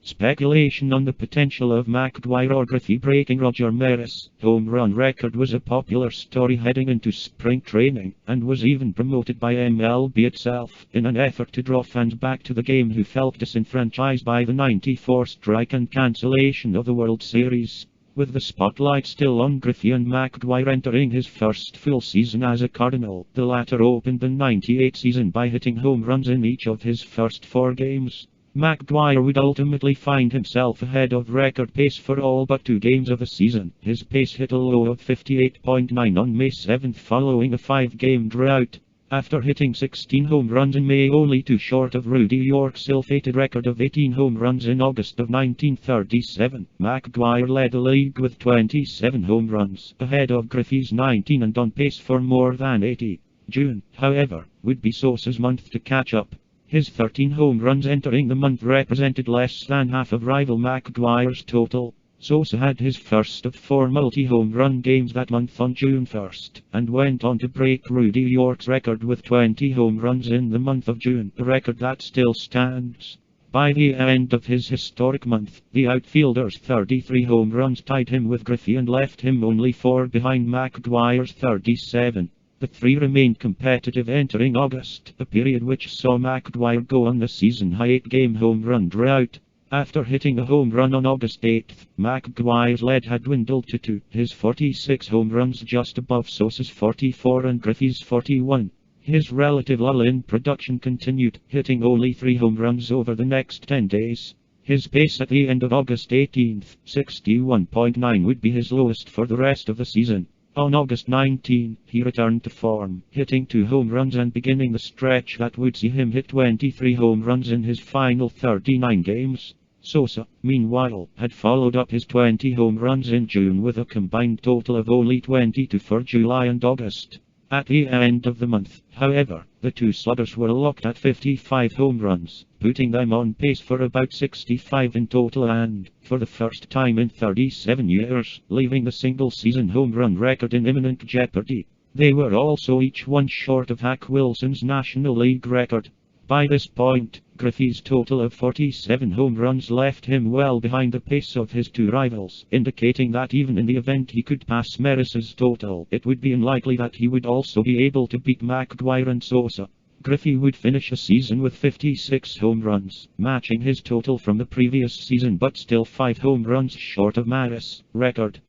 Speculation on the potential of McGwire or Griffey breaking Roger Maris' home run record was a popular story heading into spring training, and was even promoted by MLB itself, in an effort to draw fans back to the game who felt disenfranchised by the '94 strike and cancellation of the World Series. With the spotlight still on Griffey and McGwire entering his first full season as a Cardinal, the latter opened the '98 season by hitting home runs in each of his first 4 games. McGwire would ultimately find himself ahead of record pace for all but 2 games of the season. His pace hit a low of 58.9 on May 7 following a 5-game drought. After hitting 16 home runs in May, only 2 short of Rudy York's ill-fated record of 18 home runs in August of 1937, McGwire led the league with 27 home runs, ahead of Griffey's 19 and on pace for more than 80. June, however, would be Sosa's month to catch up. His 13 home runs entering the month represented less than half of rival McGwire's total. Sosa had his first of 4 multi-home run games that month on June 1st, and went on to break Rudy York's record with 20 home runs in the month of June, a record that still stands. By the end of his historic month, the outfielder's 33 home runs tied him with Griffey and left him only 4 behind McGwire's 37. The 3 remained competitive entering August, a period which saw McGwire go on the season-high 8-game home run drought. After hitting a home run on August 8, McGwire's lead had dwindled to 2, his 46 home runs just above Sosa's 44 and Griffey's 41. His relative lull in production continued, hitting only 3 home runs over the next 10 days. His pace at the end of August 18, 61.9, would be his lowest for the rest of the season. On August 19, he returned to form, hitting 2 home runs and beginning the stretch that would see him hit 23 home runs in his final 39 games. Sosa, meanwhile, had followed up his 20 home runs in June with a combined total of only 22 for July and August. At the end of the month, however, the 2 sluggers were locked at 55 home runs, putting them on pace for about 65 in total and, for the first time in 37 years, leaving the single-season home run record in imminent jeopardy. They were also each 1 short of Hack Wilson's National League record. By this point, Griffey's total of 47 home runs left him well behind the pace of his 2 rivals, indicating that even in the event he could pass Maris's total, it would be unlikely that he would also be able to beat McGwire and Sosa. Griffey would finish the season with 56 home runs, matching his total from the previous season but still 5 home runs short of Maris' record.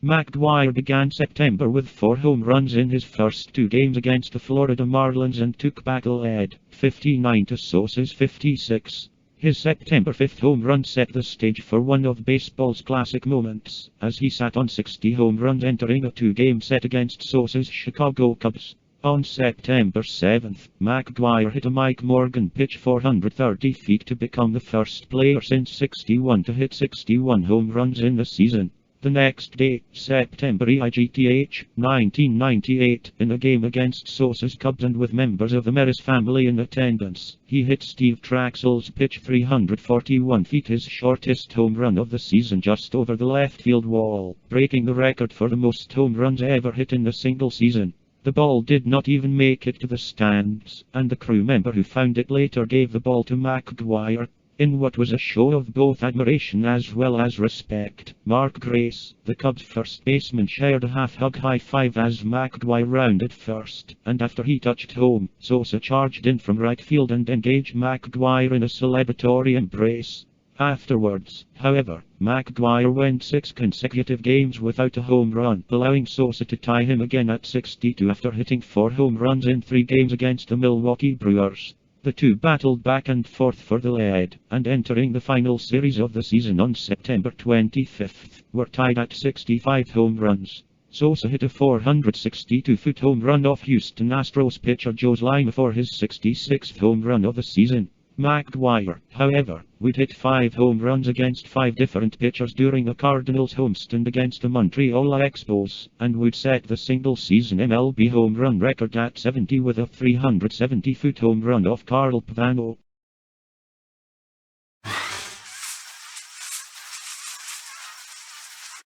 McGwire began September with 4 home runs in his first 2 games against the Florida Marlins and took back the lead, 59 to Sosa's 56. His September 5th home run set the stage for one of baseball's classic moments, as he sat on 60 home runs entering a 2-game set against Sosa's Chicago Cubs. On September 7th, McGwire hit a Mike Morgan pitch 430 feet to become the first player since '61 to hit 61 home runs in the season. The next day, September 1998, in a game against Sosa's Cubs and with members of the Maris family in attendance, he hit Steve Traxell's pitch 341 feet, his shortest home run of the season, just over the left field wall, breaking the record for the most home runs ever hit in a single season. The ball did not even make it to the stands, and the crew member who found it later gave the ball to McGwire. In what was a show of both admiration as well as respect, Mark Grace, the Cubs' first baseman, shared a half-hug high-five as McGwire rounded first, and after he touched home, Sosa charged in from right field and engaged McGwire in a celebratory embrace. Afterwards, however, McGwire went 6 consecutive games without a home run, allowing Sosa to tie him again at 62 after hitting 4 home runs in 3 games against the Milwaukee Brewers. The 2 battled back and forth for the lead, and entering the final series of the season on September 25th, were tied at 65 home runs. Sosa hit a 462-foot home run off Houston Astros pitcher Joe Lima for his 66th home run of the season. McGwire, however, would hit 5 home runs against 5 different pitchers during the Cardinals' homestand against the Montreal Expos, and would set the single-season MLB home run record at 70 with a 370-foot home run off Carl Pavano.